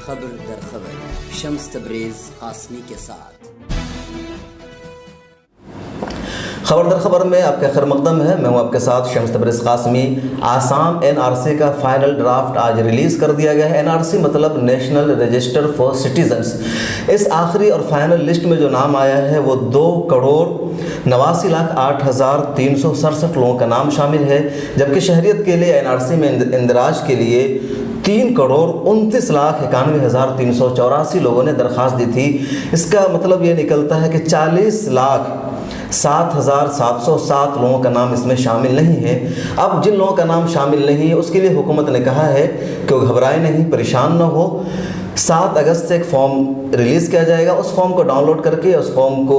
खबर दर खबर शम्स तबरेज़ कासमी के साथ। खबर दर खबर में आपका खैर मकदम है। मैं हूं आपके साथ शम्स तबरेज़ कासमी। आसाम एनआरसी का फाइनल ड्राफ्ट आज रिलीज़ कर दिया गया है। एनआरसी मतलब नेशनल रजिस्टर फॉर सिटीजन्स। इस आखिरी और फाइनल लिस्ट में जो नाम आया है वो 2,89,08,367 लोगों का नाम शामिल है, जबकि शहरियत के लिए एनआरसी में इंदराज के लिए 3,29,91,384 लोगों ने दरख्वास्त दी थी। इसका मतलब ये निकलता है कि 40,07,707 लोगों का नाम इसमें शामिल नहीं है। अब जिन लोगों का नाम शामिल नहीं है उसके लिए हुकूमत ने कहा है कि वो घबराए नहीं, परेशान न हो। 7 अगस्त से एक फॉर्म रिलीज़ किया जाएगा। उस फॉर्म को डाउनलोड करके उस फॉर्म को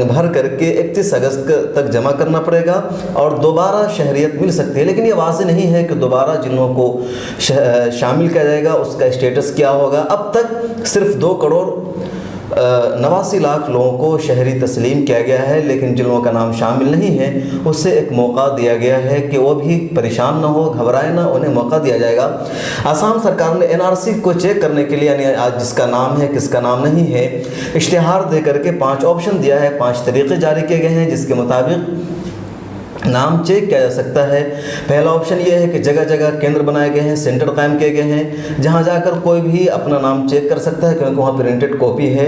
भर करके 31 अगस्त तक जमा करना पड़ेगा और दोबारा शहरियत मिल सकती है। लेकिन ये वाज़ेह नहीं है कि दोबारा जिन लोगों को शामिल किया जाएगा उसका स्टेटस क्या होगा। अब तक सिर्फ 2,89,00,000 लोगों को शहरी तस्लीम किया गया है, लेकिन जिन लोगों का नाम शामिल नहीं है उससे एक मौका दिया गया है कि वो भी परेशान ना हो, घबराए ना, उन्हें मौका दिया जाएगा। आसाम सरकार ने एनआरसी को चेक करने के लिए, यानी आज जिसका नाम है किसका नाम नहीं है, इश्तिहार दे करके 5 ऑप्शन दिया है, 5 तरीक़े जारी किए गए हैं जिसके मुताबिक नाम चेक किया जा सकता है। पहला ऑप्शन ये है कि जगह जगह केंद्र बनाए गए हैं, सेंटर कायम किए गए हैं, जहां जाकर कोई भी अपना नाम चेक कर सकता है क्योंकि वहां प्रिंटेड कॉपी है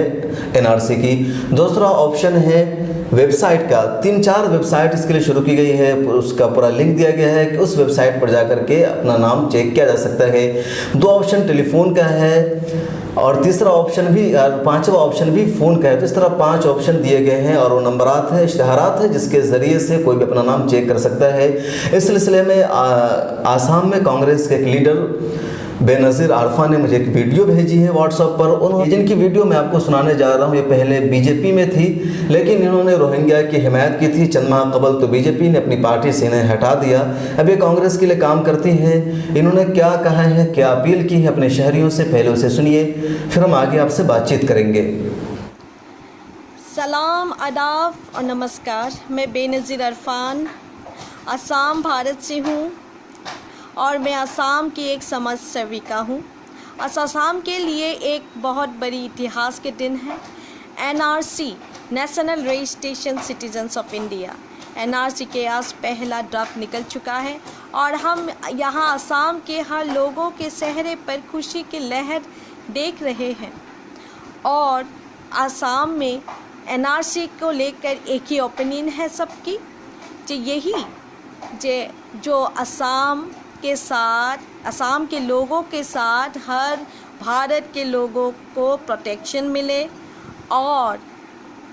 एनआरसी की। दूसरा ऑप्शन है वेबसाइट का। 3-4 वेबसाइट इसके लिए शुरू की गई है, उसका पूरा लिंक दिया गया है कि उस वेबसाइट पर जाकर के अपना नाम चेक किया जा सकता है। 2 ऑप्शन टेलीफोन का है और तीसरा ऑप्शन भी, 5वां ऑप्शन भी फ़ोन का है। तो इस तरह 5 ऑप्शन दिए गए हैं और वो नंबरात है, इश्तिहारात है जिसके ज़रिए से कोई भी अपना नाम चेक कर सकता है। इस सिलसिले में आसाम में कांग्रेस के एक लीडर बेनज़ीर आरफा ने मुझे एक वीडियो भेजी है व्हाट्सएप पर। उन्होंने जिनकी वीडियो मैं आपको सुनाने जा रहा हूँ, ये पहले बीजेपी में थी लेकिन इन्होंने रोहिंग्या की हिमायत की थी चंद माह कबल, तो बीजेपी ने अपनी पार्टी से इन्हें हटा दिया। अब ये कांग्रेस के लिए काम करती हैं। इन्होंने क्या कहा है, क्या अपील की है अपने शहरियों से, पहले उसे सुनिए, फिर हम आगे आपसे बातचीत करेंगे। सलाम, आदाब और नमस्कार। मैं बेनज़ीर अरफान असम भारत से हूँ और मैं असम की एक समाज सेविका हूँ। असम के लिए एक बहुत बड़ी इतिहास के दिन है। NRC national registration citizens of India, NRC के आज पहला ड्राफ्ट निकल चुका है और हम यहाँ असम के हर लोगों के चेहरे पर खुशी की लहर देख रहे हैं। और असम में एनआरसी को लेकर एक ही ओपिनियन है सबकी, जो असम के साथ, असम के लोगों के साथ हर भारत के लोगों को प्रोटेक्शन मिले और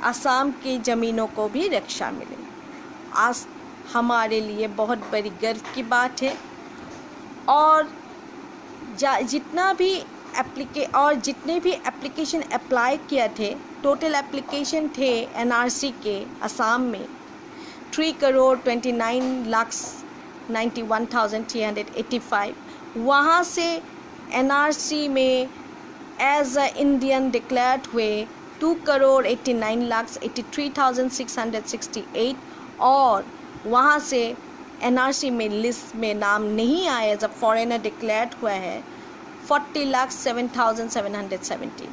असम की ज़मीनों को भी रक्षा मिले। आज हमारे लिए बहुत बड़ी गर्व की बात है। और जितने भी एप्लीकेशन अप्लाई किया थे, टोटल एप्लीकेशन थे एनआरसी के असम में 3,91,385। वहाँ से एनआरसी में एज अ इंडियन डिक्लेयर्ड हुए 2,89,83,668 और वहाँ से एनआरसी में लिस्ट में नाम नहीं आया, एज अ फॉरेनर डिक्लेयर्ड हुआ है 40,07,717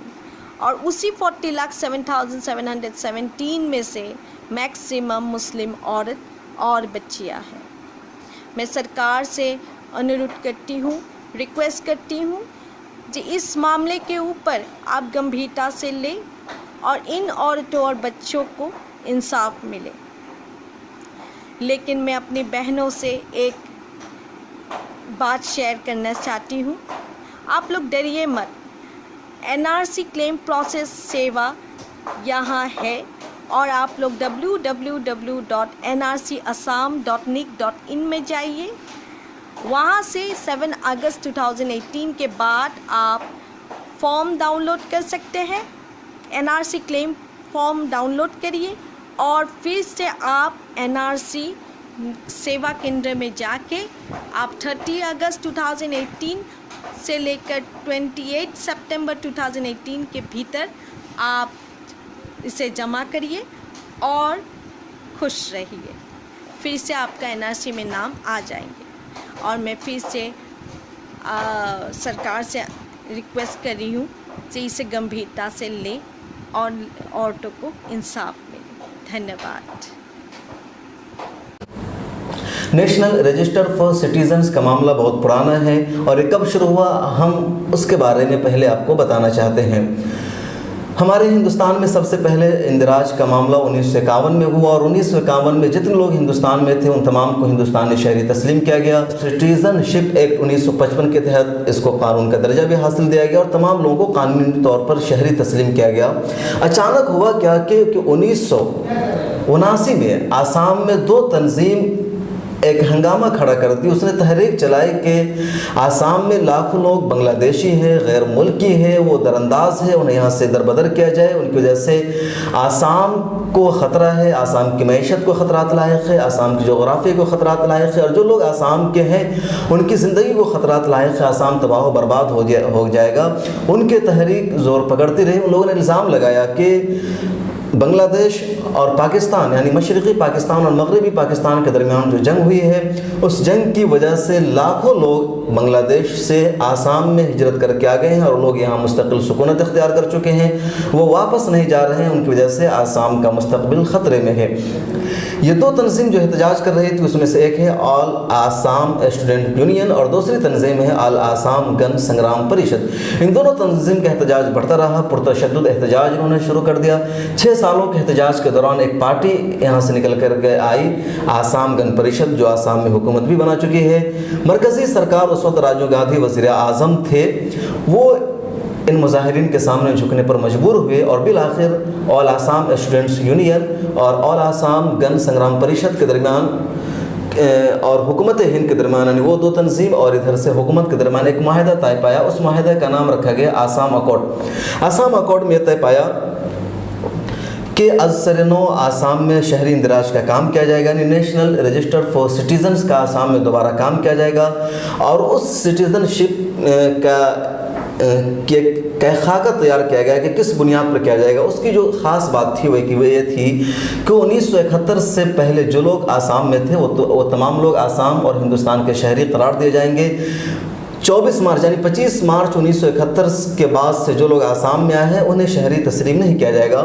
और उसी 40,07,717 में से मैक्सिमम मुस्लिम औरत और बच्चियां हैं। मैं सरकार से अनुरोध करती हूँ, रिक्वेस्ट करती हूँ कि इस मामले के ऊपर आप गंभीरता से लें और इन औरतों और बच्चों को इंसाफ मिले। लेकिन मैं अपनी बहनों से एक बात शेयर करना चाहती हूँ, आप लोग डरिए मत। एनआरसी क्लेम प्रोसेस सेवा यहाँ है और आप लोग www.nrcassam.nic.in में जाइए। वहाँ से 7 अगस्त 2018 के बाद आप फॉर्म डाउनलोड कर सकते हैं। एनआरसी क्लेम फॉर्म डाउनलोड करिए और फिर से आप एनआरसी सेवा केंद्र में जाके आप 30 अगस्त 2018 से लेकर 28 सितंबर 2018 के भीतर आप इसे जमा करिए और खुश रहिए। फिर से आपका एनआरसी में नाम आ जाएंगे। और मैं फिर से सरकार से रिक्वेस्ट कर रही हूँ कि इसे गंभीरता से लें और औरतों को इंसाफ मिले। धन्यवाद। नेशनल रजिस्टर फॉर सिटीजन्स का मामला बहुत पुराना है और ये कब शुरू हुआ हम उसके बारे में पहले आपको बताना चाहते हैं। हमारे हिंदुस्तान में सबसे पहले इंदिराज का मामला 1951 में हुआ और 1951 में जितने लोग हिंदुस्तान में थे उन तमाम को हिंदुस्तान में शहरी तस्लीम किया गया। सिटीजनशिप एक्ट 1955 के तहत इसको कानून का दर्जा भी हासिल दिया गया और तमाम लोगों को कानूनी तौर पर शहरी तस्लीम किया गया। अचानक हुआ क्या कि 1979 में आसाम में दो तंजीम एक हंगामा खड़ा कर दी। उसने तहरीक चलाई कि आसाम में लाखों लोग बांग्लादेशी हैं, गैर मुल्की हैं, वो दरअंदाज है, उन्हें यहाँ से दरबदर किया जाए। उनकी वजह से आसाम को ख़तरा है, आसाम की मैशत को ख़तरात लायक है, आसाम की जोग्राफ़ी को ख़तरात लायक है और जो लोग आसाम के हैं उनकी ज़िंदगी को ख़तरात लायक है। आसाम तबाह व बर्बाद हो जाएगा। उनके तहरीक ज़ोर पकड़ती रही। उन लोगों ने इल्ज़ाम लगाया कि बांग्लादेश और पाकिस्तान यानी मशरक़ी पाकिस्तान और मगरबी पाकिस्तान के दरमियान जो जंग हुई है उस जंग की वजह से लाखों लोग बांग्लादेश से आसाम में हिजरत करके आ गए हैं और लोग यहाँ मुस्तकिल सुकूनत इख्तियार कर चुके हैं। वो वापस नहीं जा रहे हैं। उनकी वजह से आसाम का मुस्तकबिल ख़तरे में है। ये दो तंजीम जो एहतजाज कर रही थी उसमें से एक है ऑल आसाम स्टूडेंट यूनियन और दूसरी तंजीम है ऑल आसाम गण संग्राम परिषद। इन दोनों तंजीम का एहतजाज बढ़ता रहा। पुरतशद्दुद एहतजाज इन्होंने शुरू कर दिया। 6 सालों के एहतजाज के दौरान एक पार्टी यहाँ से निकल कर के आई, आसाम गण परिषद, जो आसाम में हुकूमत भी बना चुकी है। मरकज़ी सरकार उस वक्त राजीव गांधी वज़ीर आज़म थे। वो इन मुजाहिरीन के सामने झुकने पर मजबूर हुए और बिल आखिर ऑल आसाम स्टूडेंट्स यूनियन और ऑल आसाम गण संग्राम परिषद के दरमियान और हुकूमत हिंद के दरमियान यानी वो दो तंजीम और इधर से हुकूमत के दरमियान एक माहिदा तय पाया। उस माहिदा का नाम रखा गया आसाम अकॉर्ड। आसाम अकॉर्ड में तय पाया कि अज़सर-ए-नौ आसाम में शहरी इंदिराज का काम किया जाएगा यानी नेशनल रजिस्टर फॉर सिटीजन्स का आसाम में दोबारा काम किया जाएगा और उस सिटीजनशिप का खाका तैयार किया गया कि किस बुनियाद पर किया जाएगा। उसकी जो ख़ास बात थी वो ये थी कि 1971 से पहले जो लोग आसाम में थे वो तमाम लोग आसाम और हिंदुस्तान के शहरी करार दिए जाएंगे। 24 मार्च यानी 25 मार्च 1971 के बाद से जो लोग आसाम में आए हैं उन्हें शहरी तस्लीम नहीं किया जाएगा,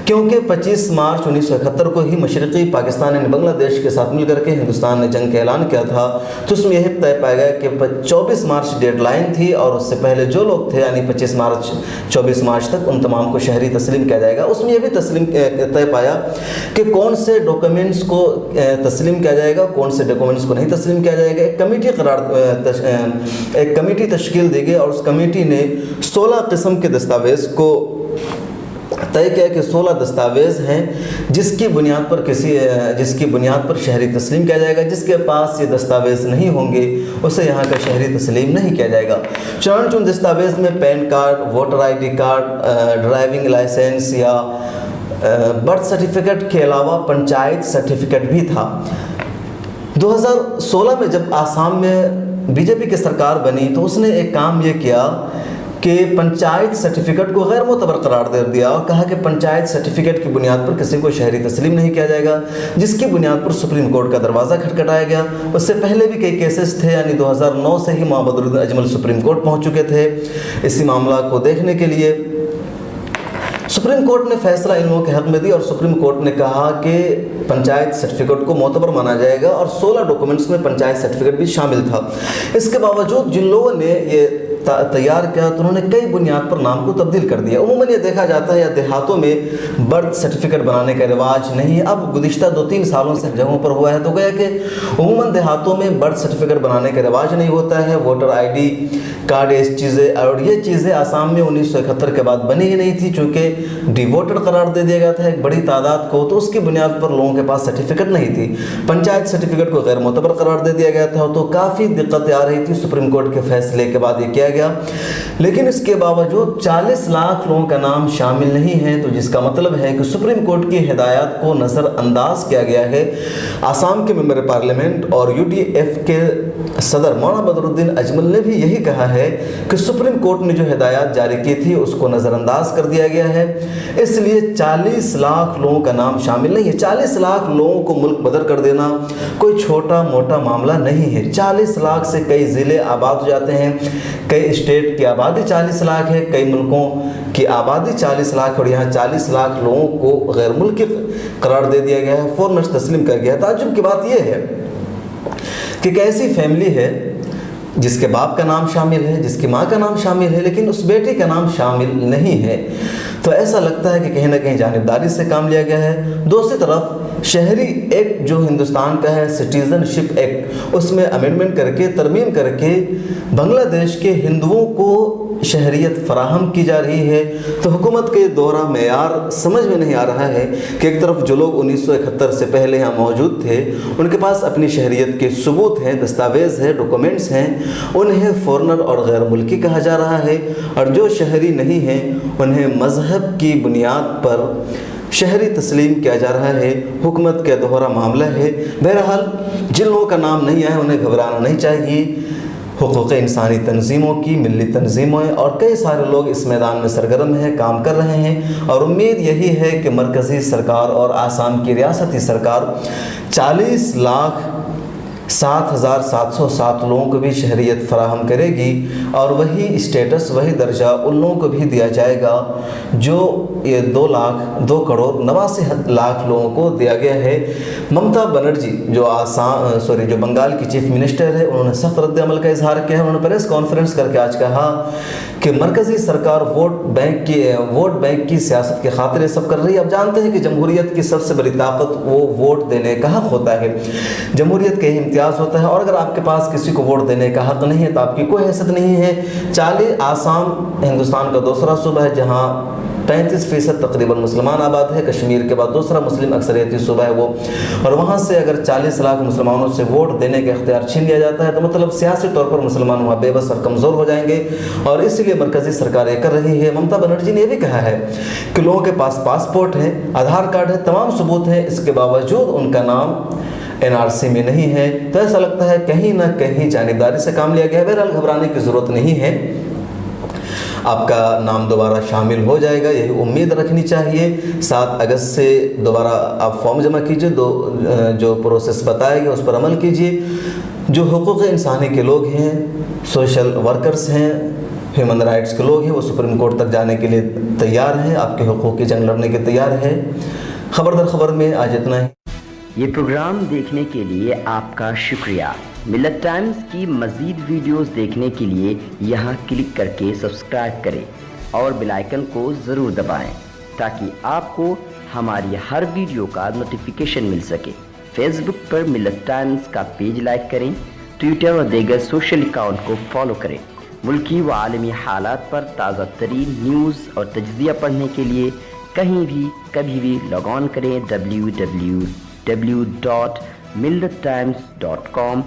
क्योंकि 25 मार्च 1971 को ही मशरक़ी पाकिस्तान यानी बांग्लादेश के साथ मिलकर के हिंदुस्तान ने जंग का ऐलान किया था। तो उसमें यह तय पाया गया कि 24 मार्च डेडलाइन थी और उससे पहले जो लोग थे यानी 25 मार्च 24 मार्च तक उन तमाम को शहरी तस्लीम किया जाएगा। उसमें यह भी तय पाया कि कौन से डॉक्यूमेंट्स को तस्लीम किया जाएगा, कौन से डॉक्यूमेंट्स को नहीं तस्लीम किया जाएगा। एक कमेटी तश्कील दी गई और उस कमेटी ने 16 किस्म के दस्तावेज़ को तय किया कि 16 दस्तावेज़ हैं जिसकी बुनियाद पर शहरी तस्लीम किया जाएगा। जिसके पास ये दस्तावेज़ नहीं होंगे उसे यहाँ का शहरी तस्लीम नहीं किया जाएगा। चुन दस्तावेज़ में PAN card, voter ID card, driving licence या बर्थ सर्टिफिकेट के अलावा पंचायत सर्टिफिकेट भी था। 2016 में जब आसाम में बीजेपी की सरकार बनी तो उसने एक काम ये किया कि पंचायत सर्टिफिकेट को गैर मोतबर करार दे दिया और कहा कि पंचायत सर्टिफिकेट की बुनियाद पर किसी को शहरी तस्लीम नहीं किया जाएगा, जिसकी बुनियाद पर सुप्रीम कोर्ट का दरवाज़ा खटखटाया गया। उससे पहले भी कई केसेस थे यानी 2009 से ही मोहम्मद अजमल सुप्रीम कोर्ट पहुँच चुके थे इसी मामला को देखने के लिए। सुप्रीम कोर्ट ने फैसला इन लोगों के हक़ में दी और सुप्रीम कोर्ट ने कहा कि पंचायत सर्टिफिकेट को मोतबर माना जाएगा और 16 डॉक्यूमेंट्स में पंचायत सर्टिफिकेट भी शामिल था। इसके बावजूद जिन लोगों ने ये तैयार किया तो उन्होंने कई बुनियाद पर नाम को तब्दील कर दिया। उमूमन ये देखा जाता है या देहातों में बर्थ सर्टिफिकेट बनाने का रिवाज नहीं है। अब गुज़िश्ता 2-3 सालों से जगहों पर हुआ है तो गया कि उमूमन देहातों में बर्थ सर्टिफिकेट बनाने का रिवाज नहीं होता है। वोटर ID कार्ड ये चीज़ें और ये चीज़ें आसाम में 1971 के बाद बनी ही नहीं थी, चूँकि डिवोटेड करार दे दिया गया था एक बड़ी तादाद को, तो उसकी बुनियाद पर लोगों के पास सर्टिफिकेट नहीं थी। पंचायत सर्टिफिकेट को गैर मोतबर करार दे दिया गया था तो काफ़ी दिक्कतें आ रही थी। सुप्रीम कोर्ट के फैसले के बाद ये किया गया, लेकिन इसके बावजूद 40 लाख लोगों का नाम शामिल नहीं है, तो जिसका मतलब है कि सुप्रीम कोर्ट की हिदायत को नज़रअंदाज किया गया है। आसाम के मेंबर पार्लियामेंट और UDF के सदर मौलाना बदरुद्दीन अजमल ने भी यही कहा है कि सुप्रीम कोर्ट ने जो हिदायत जारी की थी उसको नज़रअंदाज कर दिया गया है, इसलिए 40 लाख लोगों का नाम शामिल नहीं है। 40 लाख लोगों को मुल्क बदर कर देना कोई छोटा मोटा मामला नहीं है। 40 लाख से कई ज़िले आबाद हो जाते हैं, कई स्टेट की आबादी 40 लाख है, कई मुल्कों की आबादी 40 लाख, और यहाँ 40 लाख लोगों को गैर मुल्की करार दे दिया गया है, फौरन तस्लीम कर गया है। ताज्जुब की बात यह है कि कैसी फैमिली है जिसके बाप का नाम शामिल है, जिसकी माँ का नाम शामिल है, लेकिन उस बेटे का नाम शामिल नहीं है। तो ऐसा लगता है कि कहीं ना कहीं जानिबदारी से काम लिया गया है। दूसरी तरफ शहरी एक्ट जो हिंदुस्तान का है, सिटीज़नशिप एक्ट, उसमें अमेंडमेंट करके तरमीम करके बांग्लादेश के हिंदुओं को शहरियत फराहम की जा रही है। तो हुकूमत के दोहरा मेयार समझ में नहीं आ रहा है कि एक तरफ जो लोग 1971 से पहले यहाँ मौजूद थे उनके पास अपनी शहरियत के सबूत हैं, दस्तावेज़ हैं, डॉक्यूमेंट्स हैं, उन्हें फॉरेनर और गैर मुल्की कहा जा रहा है, और जो शहरी नहीं हैं उन्हें मज़हब की बुनियाद पर शहरी तस्लीम किया जा रहा है। हुकूमत का दोहरा मामला है। बहरहाल जिन लोगों का नाम नहीं आया उन्हें घबराना नहीं चाहिए। हुकूक़ इंसानी तंजीमों की, मिली तंजीमों और कई सारे लोग इस मैदान में सरगर्म हैं, काम कर रहे हैं, और उम्मीद यही है कि मरकज़ी सरकार और आसाम की रियासती सरकार 40 लाख 7,707 लोगों को भी शहरियत फराहम करेगी, और वही स्टेटस, वही दर्जा उन लोगों को भी दिया जाएगा जो ये 2 करोड़ 89 लाख लोगों को दिया गया है। ममता बनर्जी जो बंगाल की चीफ मिनिस्टर है, उन्होंने सख्त रद्द-ए-अमल का इजहार किया है। उन्होंने प्रेस कॉन्फ्रेंस करके आज कहा कि मरकज़ी सरकार वोट बैंक की सियासत के खातिर सब कर रही है। अब जानते हैं कि जमहूरियत की सबसे बड़ी ताकत वो वोट देने का हक़ होता है, जमहूरियत के इम्तियाज़ होता है, और अगर आपके पास किसी को वोट देने का हक़ नहीं है तो आपकी कोई हैसियत नहीं है। आसाम हिंदुस्तान का दूसरा सूबा है जहाँ 35% तकरीबन मुसलमान आबाद है, कश्मीर के बाद दूसरा मुस्लिम अक्सरियती सूबा है वो, और वहाँ से अगर 40 लाख मुसलमानों से वोट देने का इख्तियार छीन लिया जाता है तो मतलब सियासी तौर पर मुसलमान वहाँ बेबस और कमज़ोर हो जाएंगे, और इसलिए मरकज़ी सरकार ये कर रही है। ममता बनर्जी ने यह भी कहा है कि लोगों के पास पासपोर्ट है, आधार कार्ड है, तमाम सबूत हैं, इसके बावजूद उनका नाम NRC में नहीं है। तो ऐसा लगता है कहीं ना कहीं जानिबदारी से काम लिया गया है। बहरहाल घबराने की ज़रूरत नहीं है, आपका नाम दोबारा शामिल हो जाएगा, यही उम्मीद रखनी चाहिए। 7 अगस्त से दोबारा आप फॉर्म जमा कीजिए, जो प्रोसेस बताएगा उस पर अमल कीजिए। जो हुकूक़ इंसानी के लोग हैं, सोशल वर्कर्स हैं, ह्यूमन राइट्स के लोग हैं, वो सुप्रीम कोर्ट तक जाने के लिए तैयार हैं, आपके हुकूक़ की जंग लड़ने के तैयार हैं। खबर दर खबर में आज इतना ही। ये प्रोग्राम देखने के लिए आपका शुक्रिया। मिल्लत टाइम्स की मज़ीद वीडियोस देखने के लिए यहाँ क्लिक करके सब्सक्राइब करें और बेल आइकन को ज़रूर दबाएं ताकि आपको हमारी हर वीडियो का नोटिफिकेशन मिल सके। फेसबुक पर मिल्लत टाइम्स का पेज लाइक करें, ट्विटर और दीगर सोशल अकाउंट को फॉलो करें। मुल्की व आलमी हालात पर ताज़ा तरीन न्यूज़ और तज्ज़िया पढ़ने के लिए कहीं भी कभी भी लॉग ऑन करें www.millattimes.com।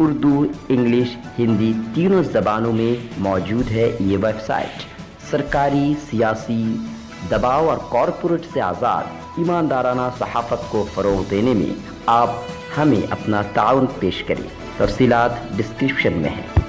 उर्दू, इंग्लिश, हिंदी तीनों ज़बानों में मौजूद है ये वेबसाइट। सरकारी, सियासी दबाव और कॉरपोरेट से आज़ाद ईमानदाराना सहाफ़त को फ़रोग़ देने में आप हमें अपना ताउन पेश करें। तफ़सीलात डिस्क्रिप्शन में है।